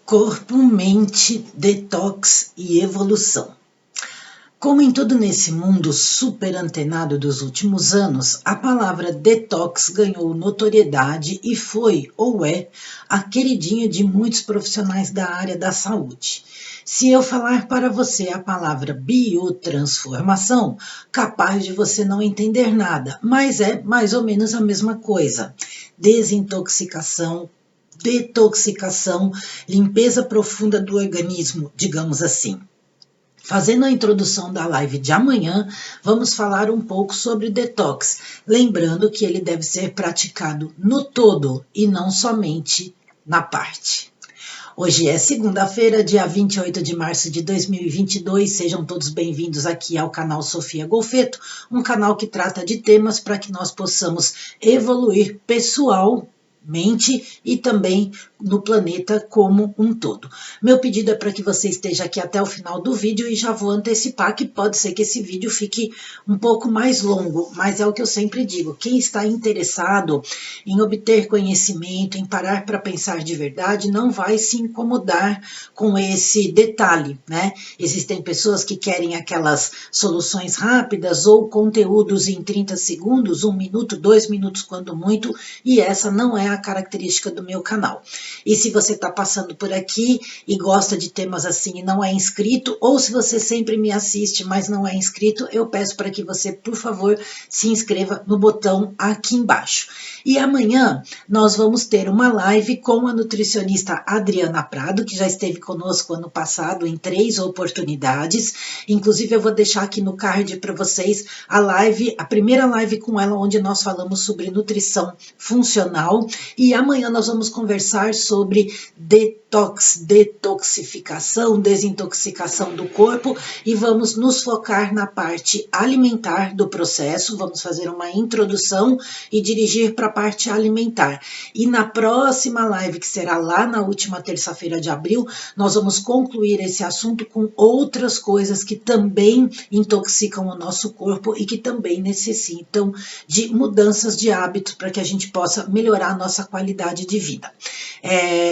Corpo, mente, detox e evolução. Como em tudo nesse mundo super antenado dos últimos anos, a palavra detox ganhou notoriedade e foi, ou é, a queridinha de muitos profissionais da área da saúde. Se eu falar para você a palavra biotransformação, capaz de você não entender nada, mas é mais ou menos a mesma coisa. Desintoxicação, detoxicação, limpeza profunda do organismo, digamos assim. Fazendo a introdução da live de amanhã, vamos falar um pouco sobre detox, lembrando que ele deve ser praticado no todo e não somente na parte. Hoje é segunda-feira, dia 28 de março de 2022. Sejam todos bem-vindos aqui ao canal Sofia Golfeto, um canal que trata de temas para que nós possamos evoluir pessoalmente e também no planeta como um todo. Meu pedido é para que você esteja aqui até o final do vídeo e já vou antecipar que pode ser que esse vídeo fique um pouco mais longo, mas é o que eu sempre digo, quem está interessado em obter conhecimento, em parar para pensar de verdade, não vai se incomodar com esse detalhe, né? Existem pessoas que querem aquelas soluções rápidas ou conteúdos em 30 segundos, 1 minuto, 2 minutos quando muito, e essa não é a característica do meu canal. E se você está passando por aqui e gosta de temas assim e não é inscrito, ou se você sempre me assiste, mas não é inscrito, eu peço para que você, por favor, se inscreva no botão aqui embaixo. E amanhã nós vamos ter uma live com a nutricionista Adriana Prado, que já esteve conosco ano passado em 3 oportunidades. Inclusive eu vou deixar aqui no card para vocês a live, a primeira live com ela, onde nós falamos sobre nutrição funcional. E amanhã nós vamos conversar sobre detox, detoxificação, desintoxicação do corpo e vamos nos focar na parte alimentar do processo, vamos fazer uma introdução e dirigir para a parte alimentar. E na próxima live, que será lá na última terça-feira de abril, nós vamos concluir esse assunto com outras coisas que também intoxicam o nosso corpo e que também necessitam de mudanças de hábitos para que a gente possa melhorar a nossa qualidade de vida.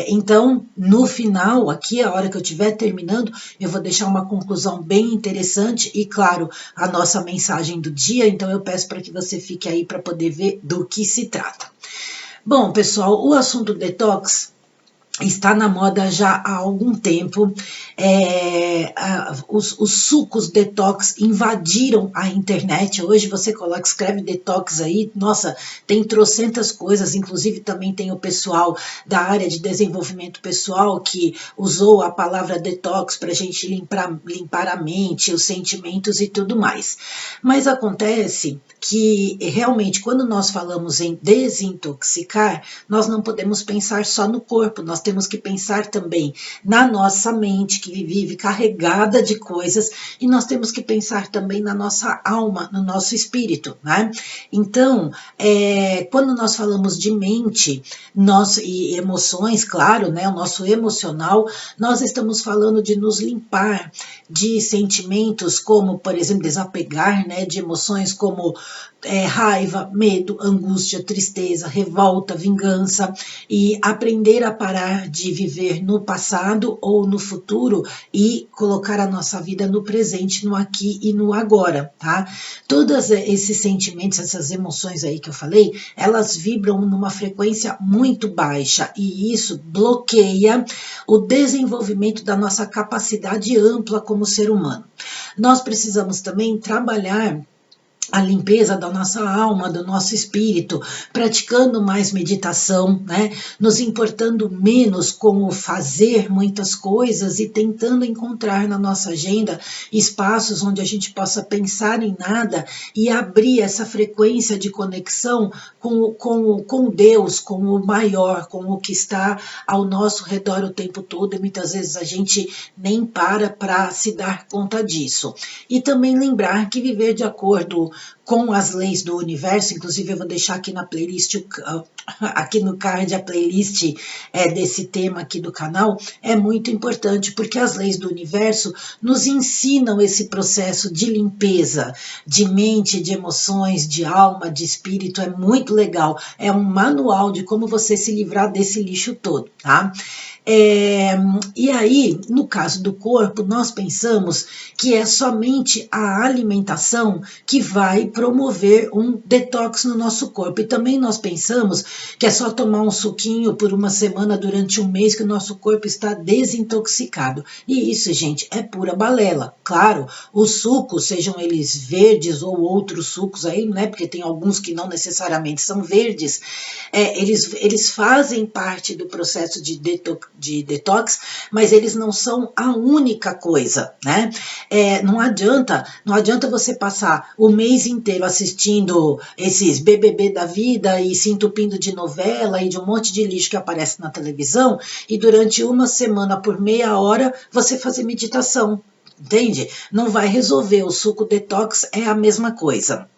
Então, no final, aqui, a hora que eu estiver terminando, eu vou deixar uma conclusão bem interessante e, claro, a nossa mensagem do dia, então eu peço para que você fique aí para poder ver do que se trata. Bom, pessoal, o assunto detox está na moda já há algum tempo. Os sucos detox invadiram a internet. Hoje você coloca, escreve detox aí, nossa, tem trocentas coisas, inclusive também tem o pessoal da área de desenvolvimento pessoal que usou a palavra detox para a gente limpar a mente, os sentimentos e tudo mais. Mas acontece que realmente quando nós falamos em desintoxicar, nós não podemos pensar só no corpo, nós temos que pensar também na nossa mente, que vive carregada de coisas, e nós temos que pensar também na nossa alma, no nosso espírito, né? Então, quando nós falamos de mente e emoções, claro, né, o nosso emocional, nós estamos falando de nos limpar de sentimentos como, por exemplo, desapegar, né, de emoções como raiva, medo, angústia, tristeza, revolta, vingança, e aprender a parar de viver no passado ou no futuro e colocar a nossa vida no presente, no aqui e no agora, tá? Todos esses sentimentos, essas emoções aí que eu falei, elas vibram numa frequência muito baixa e isso bloqueia o desenvolvimento da nossa capacidade ampla como ser humano. Nós precisamos também trabalhar a limpeza da nossa alma, do nosso espírito, praticando mais meditação, né? Nos importando menos com o fazer muitas coisas e tentando encontrar na nossa agenda espaços onde a gente possa pensar em nada e abrir essa frequência de conexão com Deus, com o maior, com o que está ao nosso redor o tempo todo, e muitas vezes a gente nem para se dar conta disso. E também lembrar que viver de acordo com as leis do universo. Inclusive eu vou deixar aqui na playlist, aqui no card, a playlist desse tema aqui do canal. É muito importante porque as leis do universo nos ensinam esse processo de limpeza de mente, de emoções, de alma, de espírito. É muito legal, é um manual de como você se livrar desse lixo todo, tá? E aí, no caso do corpo, nós pensamos que é somente a alimentação que vai promover um detox no nosso corpo. E também nós pensamos que é só tomar um suquinho por uma semana durante um mês que o nosso corpo está desintoxicado. E isso, gente, é pura balela. Claro, os sucos, sejam eles verdes ou outros sucos aí, né? Porque tem alguns que não necessariamente são verdes, eles fazem parte do processo de detox, mas eles não são a única coisa, né? Não adianta você passar o mês inteiro assistindo esses BBB da vida e se entupindo de novela e de um monte de lixo que aparece na televisão e durante uma semana por meia hora você fazer meditação, entende? Não vai resolver. O suco detox é a mesma coisa.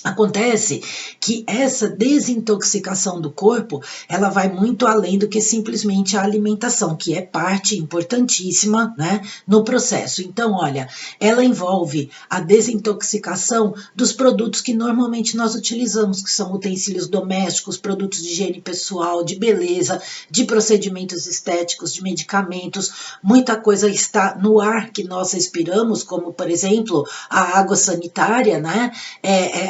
Acontece que essa desintoxicação do corpo, ela vai muito além do que simplesmente a alimentação, que é parte importantíssima, né, no processo. Então, olha, ela envolve a desintoxicação dos produtos que normalmente nós utilizamos, que são utensílios domésticos, produtos de higiene pessoal, de beleza, de procedimentos estéticos, de medicamentos. Muita coisa está no ar que nós respiramos, como, por exemplo, a água sanitária, né?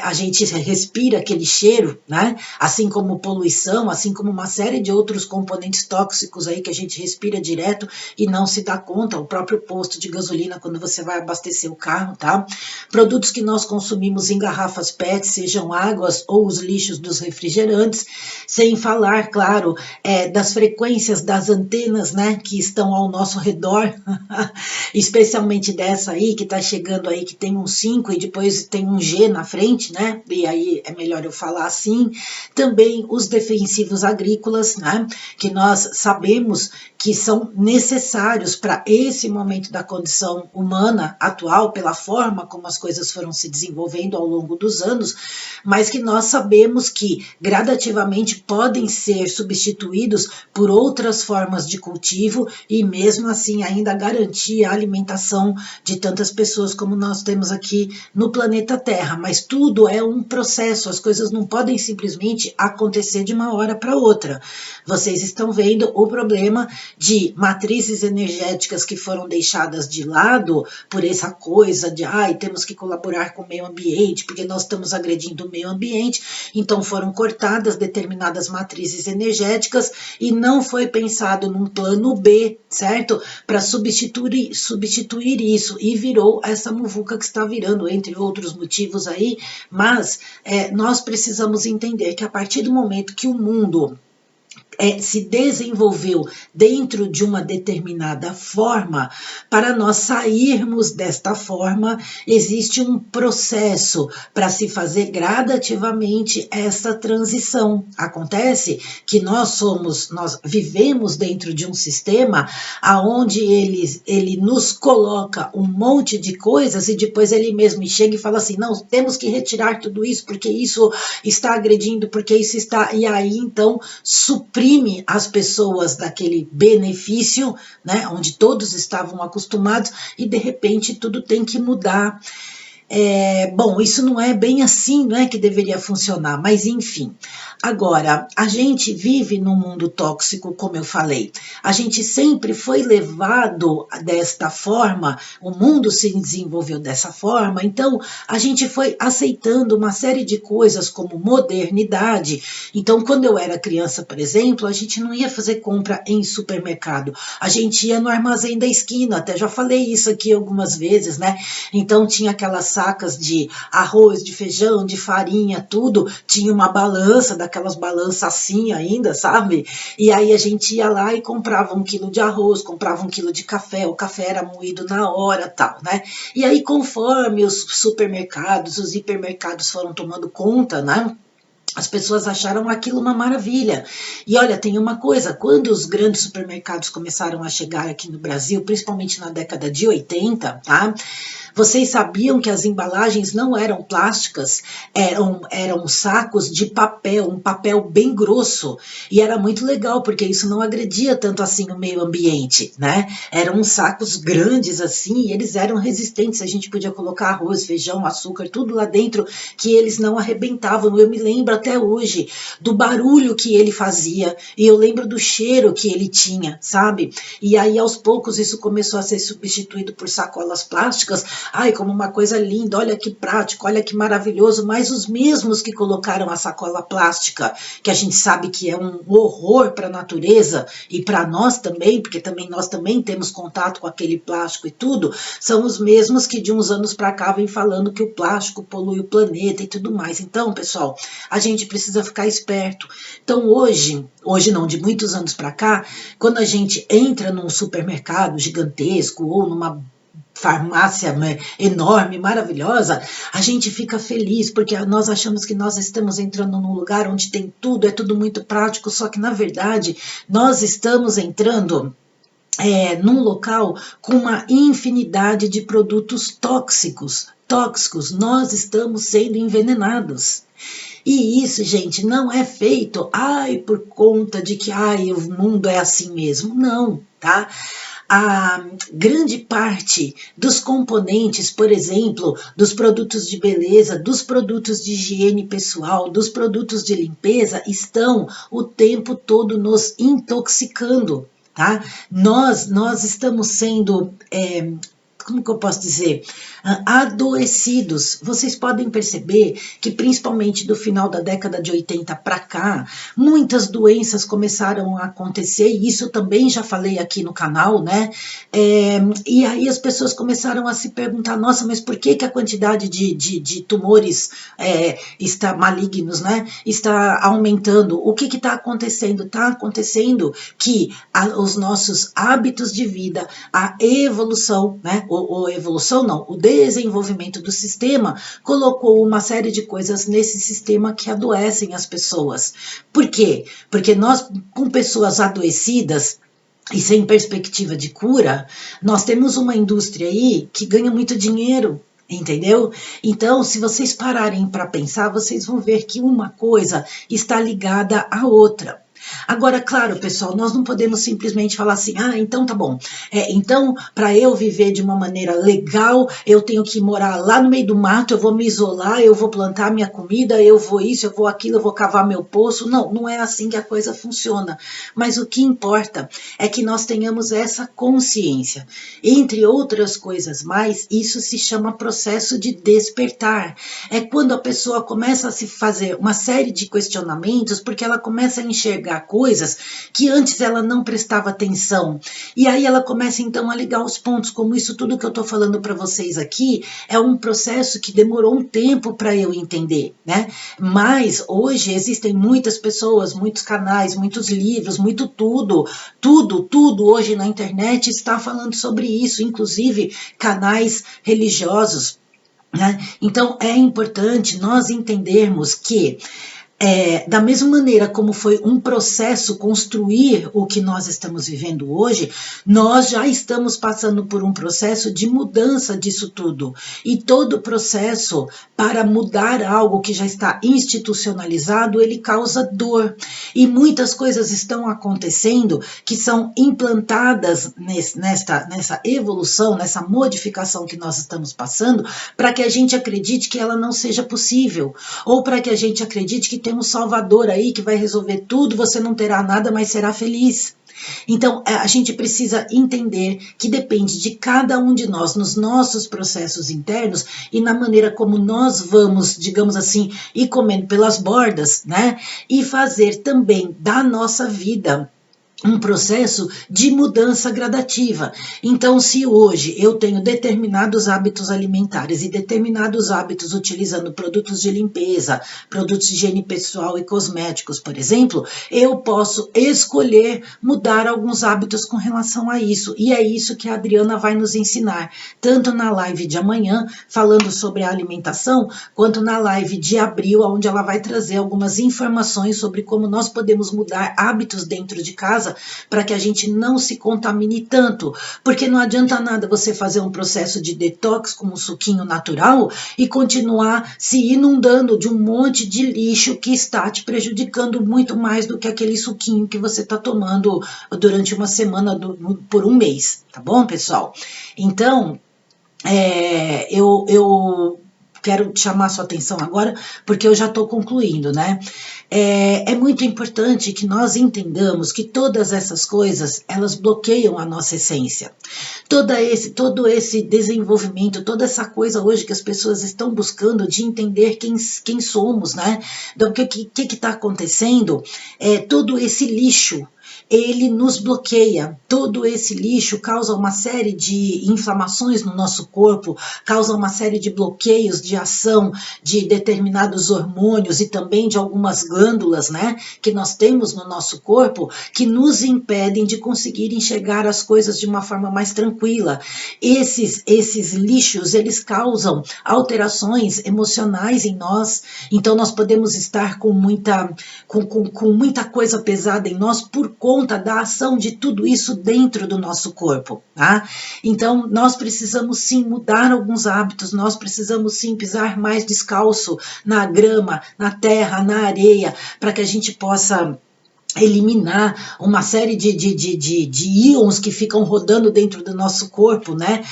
A gente respira aquele cheiro, né? Assim como poluição, assim como uma série de outros componentes tóxicos aí que a gente respira direto e não se dá conta, o próprio posto de gasolina quando você vai abastecer o carro, tá? Produtos que nós consumimos em garrafas PET, sejam águas ou os lixos dos refrigerantes, sem falar, claro, das frequências das antenas, né, que estão ao nosso redor, especialmente dessa aí que tá chegando aí, que tem um 5 e depois tem um G na frente, né? E aí é melhor eu falar assim. Também os defensivos agrícolas, né? Que nós sabemos que são necessários para esse momento da condição humana atual, pela forma como as coisas foram se desenvolvendo ao longo dos anos, mas que nós sabemos que gradativamente podem ser substituídos por outras formas de cultivo e mesmo assim ainda garantir a alimentação de tantas pessoas como nós temos aqui no planeta Terra. Mas tudo é um processo, as coisas não podem simplesmente acontecer de uma hora para outra. Vocês estão vendo o problema de matrizes energéticas que foram deixadas de lado por essa coisa de temos que colaborar com o meio ambiente, porque nós estamos agredindo o meio ambiente, então foram cortadas determinadas matrizes energéticas e não foi pensado num plano B, certo? Para substituir isso, e virou essa muvuca que está virando, entre outros motivos aí, mas nós precisamos entender que a partir do momento que o mundo se desenvolveu dentro de uma determinada forma, para nós sairmos desta forma, existe um processo para se fazer gradativamente essa transição. Acontece que nós vivemos dentro de um sistema aonde ele nos coloca um monte de coisas e depois ele mesmo chega e fala assim, não, temos que retirar tudo isso porque isso está agredindo, porque isso está... E aí, então, suprime as pessoas daquele benefício, né, onde todos estavam acostumados, e de repente tudo tem que mudar. Bom, isso não é bem assim, né, que deveria funcionar, mas enfim. Agora, a gente vive num mundo tóxico, como eu falei. A gente sempre foi levado desta forma, o mundo se desenvolveu dessa forma, então a gente foi aceitando uma série de coisas como modernidade. Então, quando eu era criança, por exemplo, a gente não ia fazer compra em supermercado, a gente ia no armazém da esquina, até já falei isso aqui algumas vezes, né? Então tinha aquelas sacas de arroz, de feijão, de farinha, tudo, tinha uma balança, daquelas balanças assim ainda, sabe? E aí a gente ia lá e comprava 1 quilo de arroz, comprava 1 quilo de café, o café era moído na hora, tal, né? E aí conforme os supermercados, os hipermercados foram tomando conta, né? As pessoas acharam aquilo uma maravilha. E olha, tem uma coisa, quando os grandes supermercados começaram a chegar aqui no Brasil, principalmente na década de 80, tá? Vocês sabiam que as embalagens não eram plásticas, eram sacos de papel, um papel bem grosso, e era muito legal, porque isso não agredia tanto assim o meio ambiente, né? Eram uns sacos grandes assim, e eles eram resistentes, a gente podia colocar arroz, feijão, açúcar, tudo lá dentro, que eles não arrebentavam. Eu me lembro até hoje do barulho que ele fazia, e eu lembro do cheiro que ele tinha, sabe? E aí, aos poucos, isso começou a ser substituído por sacolas plásticas. Ai, como uma coisa linda, olha que prático, olha que maravilhoso, mas os mesmos que colocaram a sacola plástica, que a gente sabe que é um horror para a natureza e para nós também, porque também nós também temos contato com aquele plástico e tudo, são os mesmos que de uns anos para cá vêm falando que o plástico polui o planeta e tudo mais. Então, pessoal, a gente precisa ficar esperto. Então, hoje não, de muitos anos para cá, quando a gente entra num supermercado gigantesco ou numa farmácia enorme, maravilhosa, a gente fica feliz, porque nós achamos que nós estamos entrando num lugar onde tem tudo, é tudo muito prático, só que na verdade nós estamos entrando num local com uma infinidade de produtos tóxicos, nós estamos sendo envenenados. E isso, gente, não é feito, por conta de que, o mundo é assim mesmo. Não, tá? A grande parte dos componentes, por exemplo, dos produtos de beleza, dos produtos de higiene pessoal, dos produtos de limpeza, estão o tempo todo nos intoxicando, tá? Nós estamos sendo... como que eu posso dizer? Adoecidos. Vocês podem perceber que, principalmente do final da década de 80 para cá, muitas doenças começaram a acontecer, e isso eu também já falei aqui no canal, né? E aí as pessoas começaram a se perguntar, nossa, mas por que a quantidade de tumores está malignos, né? Está aumentando? O que está acontecendo? Está acontecendo que os nossos hábitos de vida, a evolução, né? O desenvolvimento do sistema colocou uma série de coisas nesse sistema que adoecem as pessoas. Por quê? Porque nós, com pessoas adoecidas e sem perspectiva de cura, nós temos uma indústria aí que ganha muito dinheiro. Entendeu? Então, se vocês pararem para pensar, vocês vão ver que uma coisa está ligada à outra. Agora, claro, pessoal, nós não podemos simplesmente falar assim, então tá bom, então para eu viver de uma maneira legal, eu tenho que morar lá no meio do mato, eu vou me isolar, eu vou plantar minha comida, eu vou isso, eu vou aquilo, eu vou cavar meu poço. Não, não é assim que a coisa funciona. Mas o que importa é que nós tenhamos essa consciência. Entre outras coisas mais, isso se chama processo de despertar. É quando a pessoa começa a se fazer uma série de questionamentos, porque ela começa a enxergar coisas que antes ela não prestava atenção. E aí ela começa então a ligar os pontos, como isso tudo que eu estou falando para vocês aqui é um processo que demorou um tempo para eu entender, né? Mas hoje existem muitas pessoas, muitos canais, muitos livros, tudo hoje na internet está falando sobre isso, inclusive canais religiosos, né? Então é importante nós entendermos que da mesma maneira como foi um processo construir o que nós estamos vivendo hoje, nós já estamos passando por um processo de mudança disso tudo. E todo processo para mudar algo que já está institucionalizado, ele causa dor. E muitas coisas estão acontecendo que são implantadas nessa evolução, nessa modificação que nós estamos passando, para que a gente acredite que ela não seja possível, ou para que a gente acredite que tem um salvador aí que vai resolver tudo, você não terá nada, mas será feliz. Então, a gente precisa entender que depende de cada um de nós, nos nossos processos internos e na maneira como nós vamos, digamos assim, ir comendo pelas bordas, né? E fazer também da nossa vida um processo de mudança gradativa. Então, se hoje eu tenho determinados hábitos alimentares e determinados hábitos utilizando produtos de limpeza, produtos de higiene pessoal e cosméticos, por exemplo, eu posso escolher mudar alguns hábitos com relação a isso. E é isso que a Adriana vai nos ensinar, tanto na live de amanhã, falando sobre a alimentação, quanto na live de abril, onde ela vai trazer algumas informações sobre como nós podemos mudar hábitos dentro de casa casa, para que a gente não se contamine tanto, porque não adianta nada você fazer um processo de detox com um suquinho natural e continuar se inundando de um monte de lixo que está te prejudicando muito mais do que aquele suquinho que você está tomando durante uma semana, por um mês, tá bom, pessoal? Então, eu quero chamar sua atenção agora, porque eu já estou concluindo, né? É muito importante que nós entendamos que todas essas coisas, elas bloqueiam a nossa essência. Todo esse desenvolvimento, toda essa coisa hoje que as pessoas estão buscando de entender quem somos, né? Então, o que está acontecendo? Todo esse lixo, ele nos bloqueia. Todo esse lixo causa uma série de inflamações no nosso corpo, causa uma série de bloqueios de ação de determinados hormônios e também de algumas glândulas, né, que nós temos no nosso corpo, que nos impedem de conseguir enxergar as coisas de uma forma mais tranquila. Esses lixos, eles causam alterações emocionais em nós, então nós podemos estar com muita coisa pesada em nós por conta da ação de tudo isso dentro do nosso corpo, tá? Então, nós precisamos sim mudar alguns hábitos, nós precisamos sim pisar mais descalço na grama, na terra, na areia, para que a gente possa eliminar uma série de íons que ficam rodando dentro do nosso corpo, né?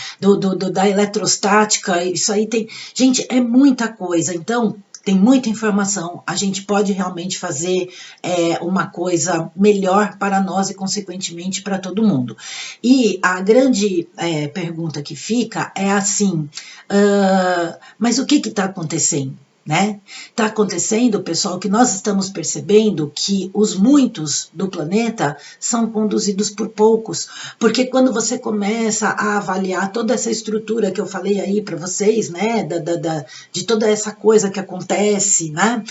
Da eletrostática, isso aí tem... Gente, é muita coisa, então... Tem muita informação, a gente pode realmente fazer uma coisa melhor para nós e, consequentemente, para todo mundo. E a grande pergunta que fica é assim, mas o que está acontecendo? Né? Está acontecendo, pessoal, que nós estamos percebendo que os muitos do planeta são conduzidos por poucos, porque quando você começa a avaliar toda essa estrutura que eu falei aí para vocês, né, de toda essa coisa que acontece, né,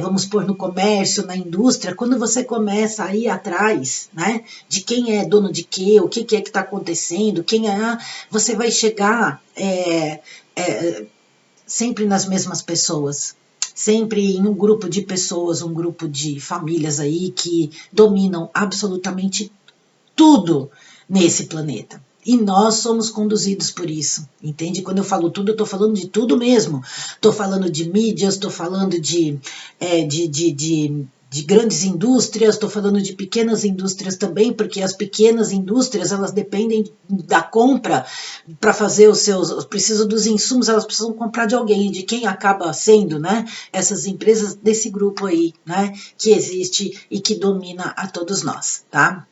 vamos pôr no comércio, na indústria, quando você começa a ir atrás, né, de quem é dono de quê, o que é que está acontecendo, você vai chegar sempre nas mesmas pessoas, sempre em um grupo de pessoas, um grupo de famílias aí que dominam absolutamente tudo nesse planeta. E nós somos conduzidos por isso, entende? Quando eu falo tudo, eu estou falando de tudo mesmo. Estou falando de mídias, estou falando de grandes indústrias, estou falando de pequenas indústrias também, porque as pequenas indústrias, elas dependem da compra para fazer precisam dos insumos, elas precisam comprar de alguém, de quem acaba sendo, né, essas empresas desse grupo aí, né, que existe e que domina a todos nós, tá?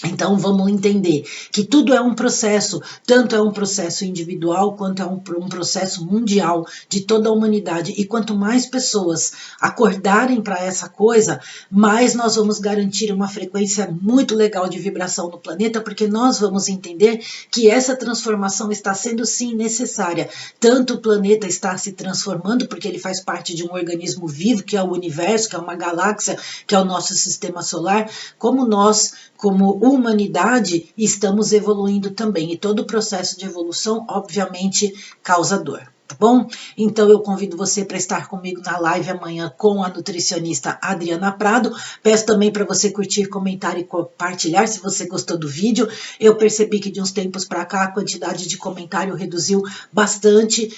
Então vamos entender que tudo é um processo, tanto é um processo individual quanto é um processo mundial de toda a humanidade, e quanto mais pessoas acordarem para essa coisa, mais nós vamos garantir uma frequência muito legal de vibração no planeta, porque nós vamos entender que essa transformação está sendo sim necessária. Tanto o planeta está se transformando, porque ele faz parte de um organismo vivo, que é o universo, que é uma galáxia, que é o nosso sistema solar, como nós, como humanidade, estamos evoluindo também. E todo o processo de evolução, obviamente, causa dor. Tá bom? Então eu convido você para estar comigo na live amanhã com a nutricionista Adriana Prado. Peço também para você curtir, comentar e compartilhar se você gostou do vídeo. Eu percebi que de uns tempos para cá a quantidade de comentário reduziu bastante.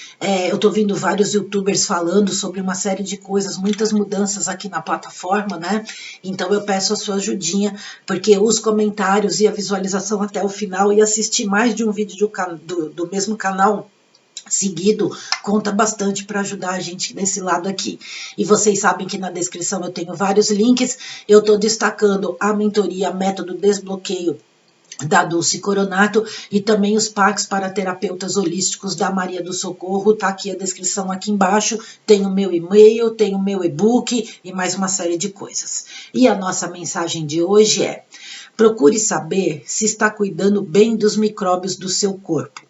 Eu estou vendo vários youtubers falando sobre uma série de coisas, muitas mudanças aqui na plataforma, né? Então eu peço a sua ajudinha, porque os comentários e a visualização até o final e assistir mais de um vídeo do mesmo canal seguido conta bastante para ajudar a gente nesse lado aqui. E vocês sabem que na descrição eu tenho vários links. Eu estou destacando a mentoria Método Desbloqueio da Dulce Coronato e também os packs para terapeutas holísticos da Maria do Socorro. Tá aqui a descrição aqui embaixo, tem o meu e-mail, tem o meu e-book e mais uma série de coisas. E a nossa mensagem de hoje é: procure saber se está cuidando bem dos micróbios do seu corpo.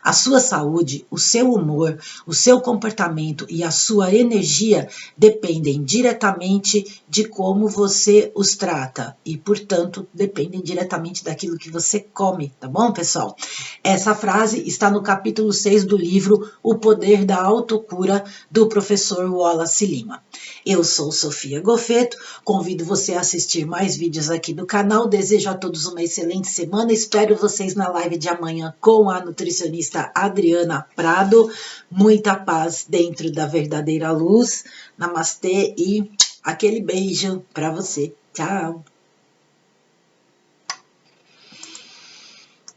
A sua saúde, o seu humor, o seu comportamento e a sua energia dependem diretamente de como você os trata e, portanto, dependem diretamente daquilo que você come, tá bom, pessoal? Essa frase está no capítulo 6 do livro O Poder da Autocura, do professor Wallace Lima. Eu sou Sofia Goffetto, convido você a assistir mais vídeos aqui do canal, desejo a todos uma excelente semana, espero vocês na live de amanhã com a nutricionista Adriana Prado, muita paz dentro da verdadeira luz, namastê e aquele beijo para você, tchau!